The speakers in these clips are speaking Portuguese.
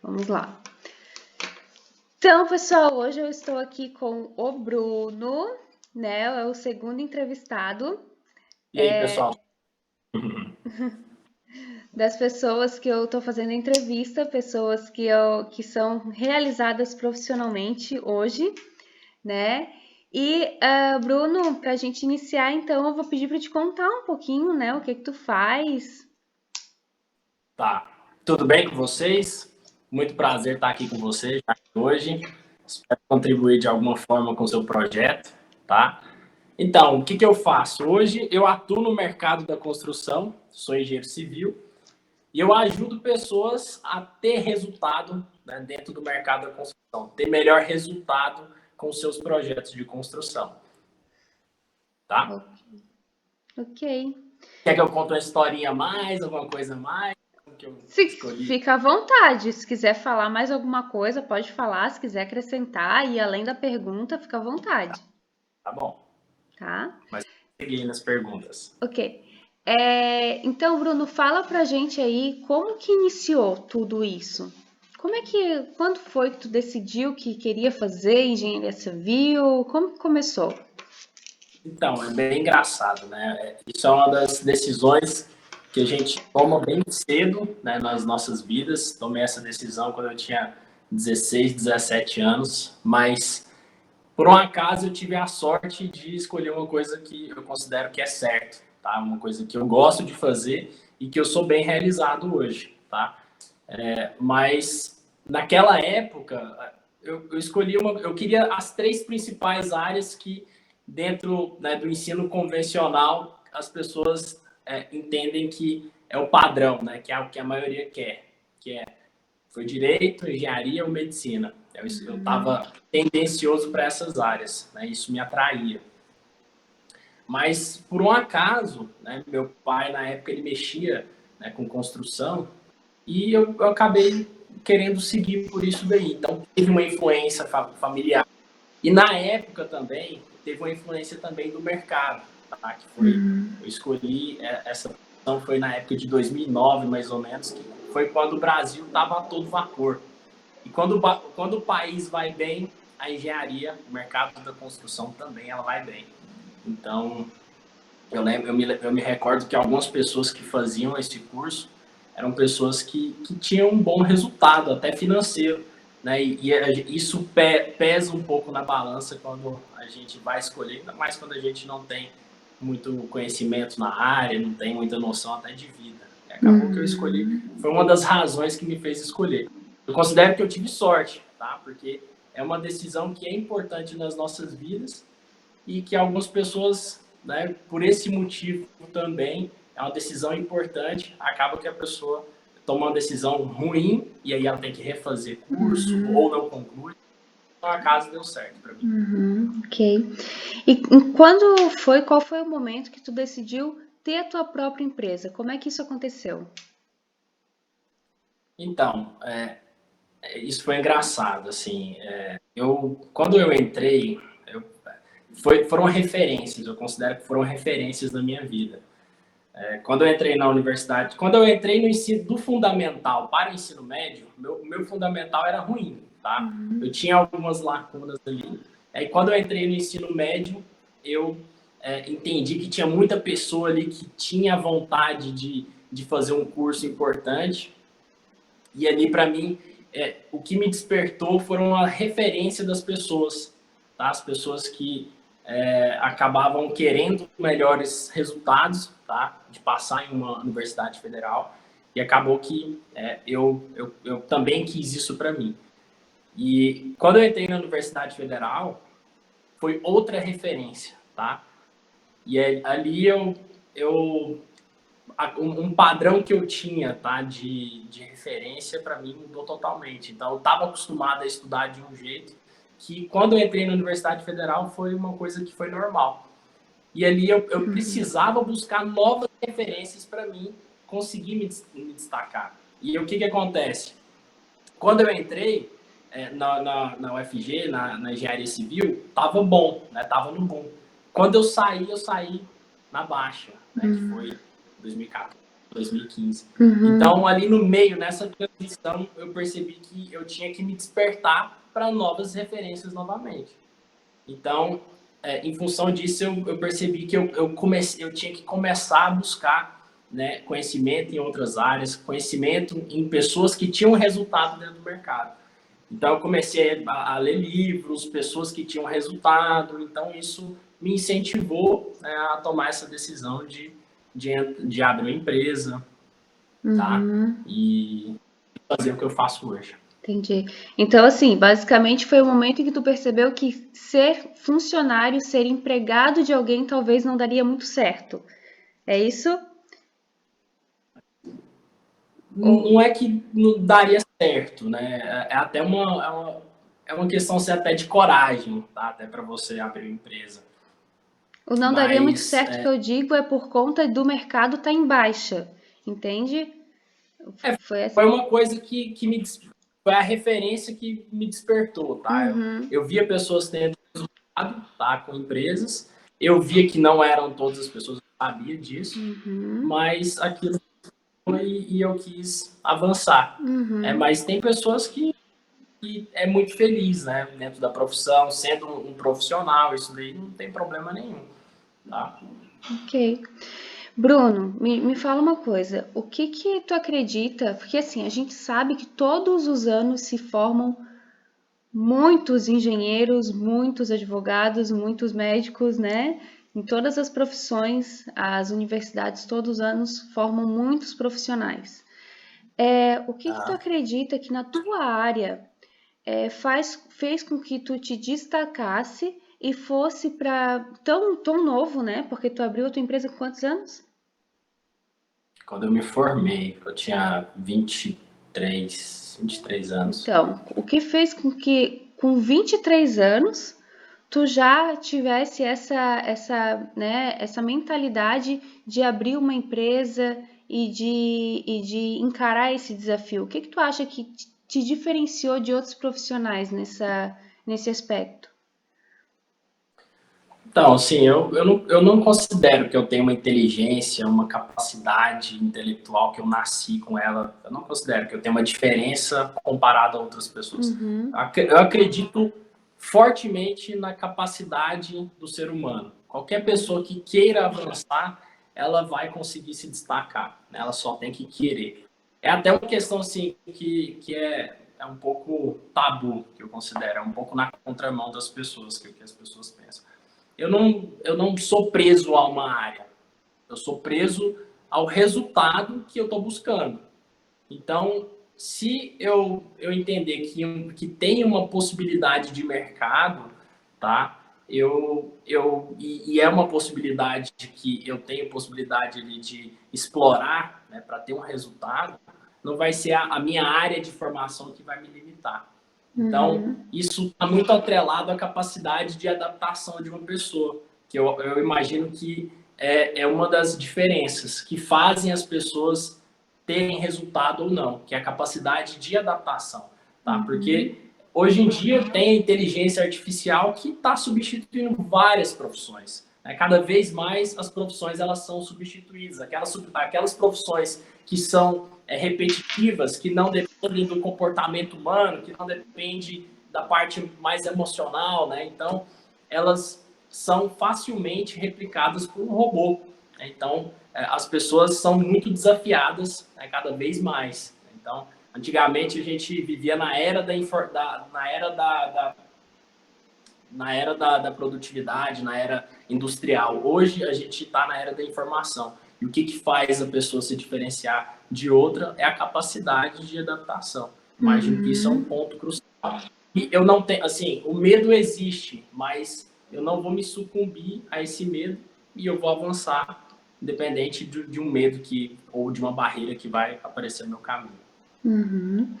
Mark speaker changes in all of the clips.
Speaker 1: Vamos lá. Então, pessoal, hoje eu estou aqui com o Bruno, né? É o segundo entrevistado.
Speaker 2: E aí, pessoal?
Speaker 1: Das pessoas que eu estou fazendo entrevista, pessoas que são realizadas profissionalmente hoje, né? E, Bruno, para a gente iniciar, então, eu vou pedir para te contar um pouquinho, né? O que tu faz.
Speaker 2: Tá. Tudo bem com vocês? Muito prazer estar aqui com vocês hoje. Espero contribuir de alguma forma com o seu projeto, tá? Então, o que eu faço? Hoje eu atuo no mercado da construção, sou engenheiro civil, e eu ajudo pessoas a ter resultado, né, dentro do mercado da construção, ter melhor resultado com seus projetos de construção, tá?
Speaker 1: Ok.
Speaker 2: Quer que eu conte uma historinha a mais, alguma coisa a mais? Que eu escolhi?
Speaker 1: Fica à vontade. Se quiser falar mais alguma coisa, pode falar. Se quiser acrescentar e além da pergunta, fica à vontade.
Speaker 2: Tá bom.
Speaker 1: Tá?
Speaker 2: Mas cheguei nas perguntas.
Speaker 1: Ok. Então, Bruno, fala pra gente aí como que iniciou tudo isso. Quando foi que tu decidiu que queria fazer engenharia civil? Como que começou?
Speaker 2: Então, é bem engraçado, né? Isso é uma das decisões que a gente toma bem cedo, né, nas nossas vidas. Tomei essa decisão quando eu tinha 16, 17 anos, mas por um acaso eu tive a sorte de escolher uma coisa que eu considero que é certo, tá? Uma coisa que eu gosto de fazer e que eu sou bem realizado hoje, tá? Mas naquela época eu escolhi eu queria as três principais áreas que dentro, né, do ensino convencional as pessoas entendem que é o padrão, né, que é o que a maioria quer, que foi direito, engenharia ou medicina. Eu estava tendencioso para essas áreas, né, isso me atraía. Mas por um acaso, né, meu pai na época ele mexia, né, com construção e eu acabei querendo seguir por isso daí. Então, teve uma influência familiar. E na época também, teve uma influência também do mercado, tá? Que foi, eu escolhi essa opção, foi na época de 2009, mais ou menos, que foi quando o Brasil estava a todo vapor. E quando o país vai bem, a engenharia, o mercado da construção também, ela vai bem. Então, eu me recordo que algumas pessoas que faziam esse curso eram pessoas que tinham um bom resultado, até financeiro, né? Isso pesa um pouco na balança quando a gente vai escolher, ainda mais quando a gente não tem muito conhecimento na área, não tem muita noção até de vida. E acabou que eu escolhi, foi uma das razões que me fez escolher. Eu considero que eu tive sorte, tá? Porque é uma decisão que é importante nas nossas vidas e que algumas pessoas, né, por esse motivo também, é uma decisão importante, acaba que a pessoa toma uma decisão ruim e aí ela tem que refazer curso ou não conclui. Então, a casa deu certo para mim.
Speaker 1: Ok. E qual foi o momento que tu decidiu ter a tua própria empresa? Como é que isso aconteceu?
Speaker 2: Então, isso foi engraçado, assim, quando eu entrei, foram referências, eu considero que foram referências na minha vida. Quando eu entrei na universidade, quando eu entrei no ensino do fundamental para o ensino médio, meu fundamental era ruim, tá? Eu tinha algumas lacunas ali. Aí quando eu entrei no ensino médio, eu entendi que tinha muita pessoa ali que tinha vontade de fazer um curso importante. E ali, para mim, o que me despertou foram a referência das pessoas, tá? As pessoas que acabavam querendo melhores resultados, tá? De passar em uma universidade federal. E acabou que eu também quis isso para mim. E quando eu entrei na Universidade Federal, foi outra referência, tá? E ali um padrão que eu tinha, tá, de referência, para mim mudou totalmente. Então, eu estava acostumado a estudar de um jeito que, quando eu entrei na Universidade Federal, foi uma coisa que foi normal. E ali eu precisava buscar novas referências para mim conseguir me destacar. E o que acontece? Quando eu entrei na UFG, na engenharia civil, tava bom, né? Tava no bom. Quando eu saí na baixa, né? Que foi 2014. 2015.
Speaker 1: Uhum.
Speaker 2: Então, ali no meio, nessa transição, eu percebi que eu tinha que me despertar para novas referências novamente. Então, em função disso, eu percebi que eu tinha que começar a buscar, né, conhecimento em outras áreas, conhecimento em pessoas que tinham resultado dentro do mercado. Então, eu comecei a ler livros, pessoas que tinham resultado. Então, isso me incentivou, né, a tomar essa decisão de abrir uma empresa, tá?
Speaker 1: Uhum.
Speaker 2: E fazer o que eu faço hoje.
Speaker 1: Entendi. Então, assim, basicamente foi o momento em que tu percebeu que ser funcionário, ser empregado de alguém, talvez não daria muito certo. É isso? Ou...
Speaker 2: Não é que não daria certo, né? É até uma questão assim, até de coragem, tá? Até para você abrir uma empresa.
Speaker 1: O não daria muito
Speaker 2: Mas
Speaker 1: certo que eu digo é por conta do mercado estar em baixa, entende? Foi essa.
Speaker 2: foi uma coisa foi a referência que me despertou, tá?
Speaker 1: Uhum,
Speaker 2: Eu via pessoas tendo resultado, tá? Com empresas. Eu via que não eram todas as pessoas que sabiam disso,
Speaker 1: uhum,
Speaker 2: mas aquilo foi e eu quis avançar.
Speaker 1: uhum.
Speaker 2: Mas tem pessoas que é muito feliz, né, dentro da profissão, sendo um profissional, isso daí não tem problema nenhum, tá?
Speaker 1: Ok. Bruno, me fala uma coisa. O que que tu acredita? Porque assim, a gente sabe que todos os anos se formam muitos engenheiros, muitos advogados, muitos médicos, né? Em todas as profissões, as universidades todos os anos formam muitos profissionais. O que que tu
Speaker 2: Ah,
Speaker 1: acredita que na tua área fez com que tu te destacasse e fosse para tão novo, né? Porque tu abriu a tua empresa com quantos anos?
Speaker 2: quando eu me formei, eu tinha 23 anos.
Speaker 1: Então, o que fez com que com 23 anos tu já tivesse essa mentalidade de abrir uma empresa e de encarar esse desafio? O que que tu acha que te diferenciou de outros profissionais nesse aspecto?
Speaker 2: Então, assim, eu não considero que eu tenho uma inteligência, uma capacidade intelectual que eu nasci com ela. Eu não considero que eu tenho uma diferença comparada a outras pessoas.
Speaker 1: Uhum,
Speaker 2: Eu acredito fortemente na capacidade do ser humano. Qualquer pessoa que queira avançar, ela vai conseguir se destacar, né? Ela só tem que querer. É até uma questão assim que é um pouco tabu, que eu considero, é um pouco na contramão das pessoas, que as pessoas pensam. Eu não sou preso a uma área. Eu sou preso ao resultado que eu estou buscando. Então, se eu entender que tem uma possibilidade de mercado, tá? E é uma possibilidade de que eu tenho possibilidade ali de explorar, né, para ter um resultado, não vai ser a minha área de formação que vai me limitar. Então,
Speaker 1: uhum,
Speaker 2: isso está muito atrelado à capacidade de adaptação de uma pessoa, que eu imagino que é uma das diferenças que fazem as pessoas terem resultado ou não, que é a capacidade de adaptação, tá?
Speaker 1: uhum,
Speaker 2: Porque hoje em dia tem a inteligência artificial que está substituindo várias profissões, né? Cada vez mais as profissões elas são substituídas, aquelas profissões que são repetitivas, que não dependem do comportamento humano, que não dependem da parte mais emocional, né? Então, elas são facilmente replicadas por um robô. Então, as pessoas são muito desafiadas, né, cada vez mais. Então, antigamente a gente vivia na era da produtividade, na era industrial. Hoje a gente está na era da informação. E o que faz a pessoa se diferenciar de outra é a capacidade de adaptação. Imagino que isso é um
Speaker 1: uhum.
Speaker 2: ponto crucial. E eu não tenho, assim, o medo existe, mas eu não vou me sucumbir a esse medo e eu vou avançar, independente de um medo ou de uma barreira que vai aparecer no meu caminho.
Speaker 1: Uhum.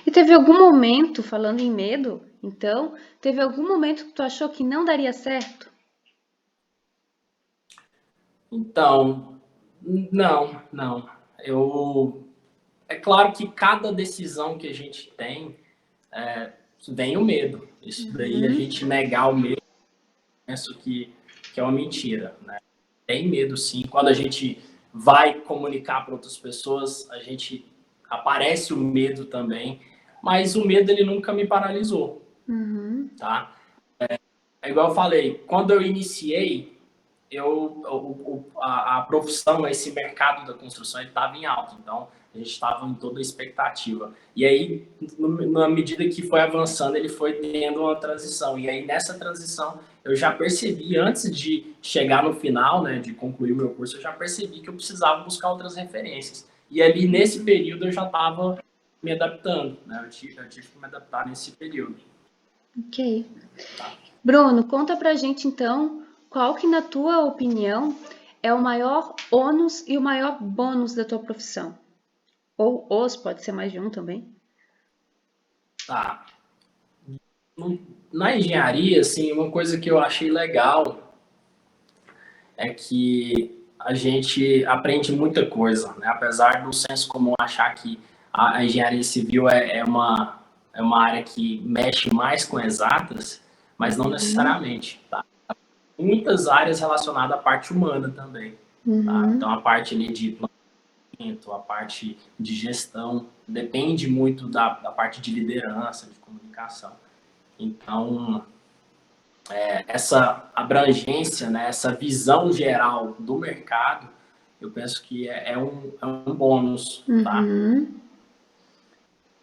Speaker 1: E teve algum momento, falando em medo, então, teve algum momento que tu achou que não daria certo?
Speaker 2: Então, não. É claro que cada decisão que a gente tem, vem o medo. Isso daí, a
Speaker 1: Uhum,
Speaker 2: gente negar o medo, penso que é uma mentira, né? Tem medo sim. Quando a gente vai comunicar para outras pessoas, a gente aparece o medo também, mas o medo ele nunca me paralisou, tá? É igual eu falei, quando eu iniciei, a profissão, esse mercado da construção, ele estava em alta, então a gente estava em toda a expectativa. E aí, na medida que foi avançando, ele foi tendo uma transição. E aí, nessa transição, eu já percebi, antes de chegar no final, né, de concluir o meu curso, eu já percebi que eu precisava buscar outras referências. E ali, nesse período, eu já estava me adaptando, né? Eu tive que me adaptar nesse período.
Speaker 1: Ok. Bruno, conta pra gente então, qual que na tua opinião é o maior ônus e o maior bônus da tua profissão? Ou os, pode ser mais de um também.
Speaker 2: Tá. Na engenharia, assim, uma coisa que eu achei legal é que a gente aprende muita coisa, né? Apesar do senso comum achar que a engenharia civil é uma área que mexe mais com exatas, mas não necessariamente, tá? Muitas áreas relacionadas à parte humana também, tá? Então, a parte ali de planejamento, a parte de gestão, depende muito da parte de liderança, de comunicação. Então, essa abrangência, né, essa visão geral do mercado, eu penso que é um bônus, tá?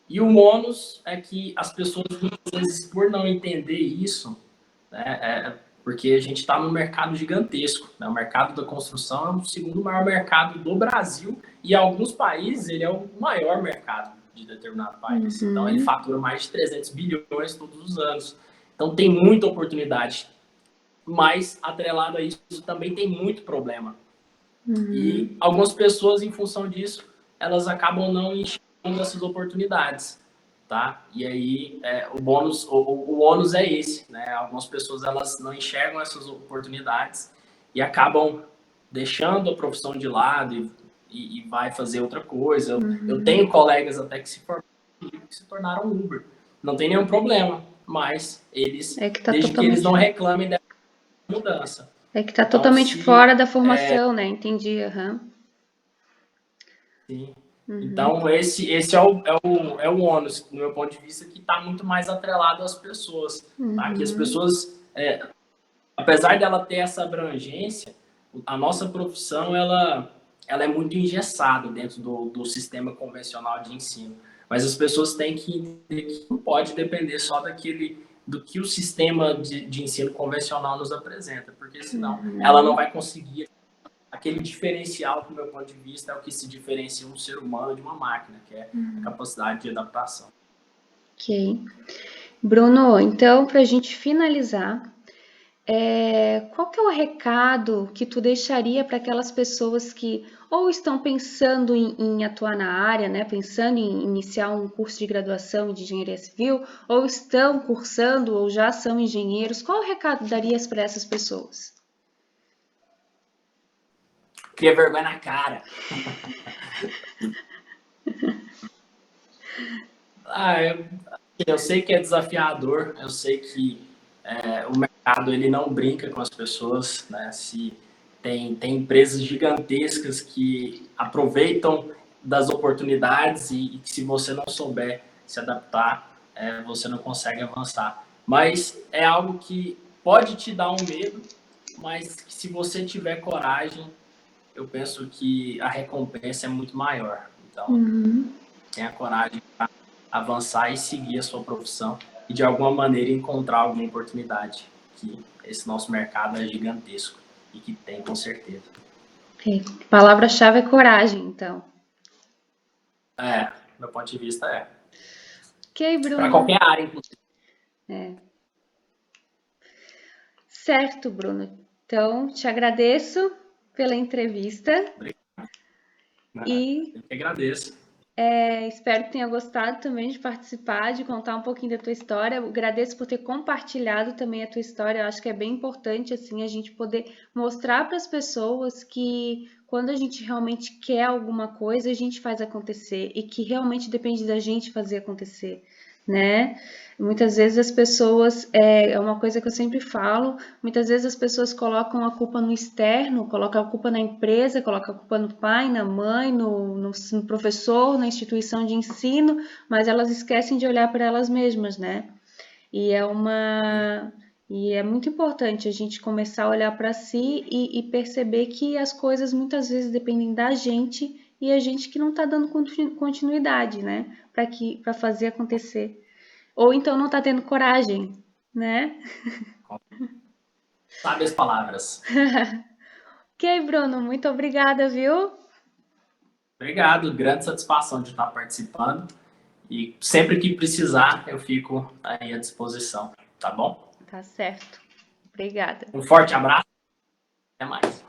Speaker 2: E o ônus é que as pessoas, muitas vezes, por não entender isso, né, porque a gente está num mercado gigantesco, né? O mercado da construção é o segundo maior mercado do Brasil e em alguns países ele é o maior mercado de determinado país. Então, ele fatura mais de 300 bilhões todos os anos. Então, tem muita oportunidade. Mas, atrelado a isso, também tem muito problema. E algumas pessoas, em função disso, elas acabam não enxergando essas oportunidades, tá? E aí, o ônus é esse, né? Algumas pessoas, elas não enxergam essas oportunidades e acabam deixando a profissão de lado e vai fazer outra coisa. Eu tenho colegas até que se tornaram Uber. Não tem nenhum problema, mas eles, desde que eles não reclamem dessa mudança.
Speaker 1: É que tá então, totalmente fora da formação, né? Entendi,
Speaker 2: Sim. Então, esse é o ônus, do meu ponto de vista, que está muito mais atrelado às pessoas. Tá? Que as pessoas, apesar dela ter essa abrangência, a nossa profissão ela é muito engessada dentro do sistema convencional de ensino. Mas as pessoas têm que entender que não pode depender só do que o sistema de ensino convencional nos apresenta, porque senão ela não vai conseguir aquele diferencial, do meu ponto de vista, é o que se diferencia um ser humano de uma máquina, que é a capacidade de adaptação.
Speaker 1: Ok. Bruno, então, para a gente finalizar, qual que é o recado que tu deixaria para aquelas pessoas que ou estão pensando em atuar na área, né, pensando em iniciar um curso de graduação de engenharia civil, ou estão cursando ou já são engenheiros? Qual o recado darias para essas pessoas?
Speaker 2: Cria vergonha na cara. Eu sei que é desafiador, eu sei que o mercado ele não brinca com as pessoas, né? Tem empresas gigantescas que aproveitam das oportunidades e que se você não souber se adaptar, você não consegue avançar. Mas é algo que pode te dar um medo, mas que se você tiver coragem, eu penso que a recompensa é muito maior. Então, tenha coragem para avançar e seguir a sua profissão e de alguma maneira encontrar alguma oportunidade, que esse nosso mercado é gigantesco e que tem com certeza.
Speaker 1: Okay. Palavra-chave é coragem, então.
Speaker 2: Meu ponto de vista é.
Speaker 1: Ok, Bruno.
Speaker 2: Para qualquer área, inclusive.
Speaker 1: Certo, Bruno. Então, te agradeço pela entrevista.
Speaker 2: Obrigado. Eu que agradeço.
Speaker 1: Espero que tenha gostado também de participar, de contar um pouquinho da tua história. Eu agradeço por ter compartilhado também a tua história. Eu acho que é bem importante assim a gente poder mostrar para as pessoas que quando a gente realmente quer alguma coisa, a gente faz acontecer e que realmente depende da gente fazer acontecer, né? Muitas vezes as pessoas, é uma coisa que eu sempre falo, muitas vezes as pessoas colocam a culpa no externo, colocam a culpa na empresa, colocam a culpa no pai, na mãe, no professor, na instituição de ensino, mas elas esquecem de olhar para elas mesmas, né? E é muito importante a gente começar a olhar para si e perceber que as coisas muitas vezes dependem da gente e a gente que não está dando continuidade, né? Para fazer acontecer. Ou então não está tendo coragem, né?
Speaker 2: Sabe as palavras.
Speaker 1: Ok, Bruno, muito obrigada, viu?
Speaker 2: Obrigado, grande satisfação de estar participando. E sempre que precisar, eu fico aí à disposição, tá bom?
Speaker 1: Tá certo. Obrigada.
Speaker 2: Um forte abraço, até mais.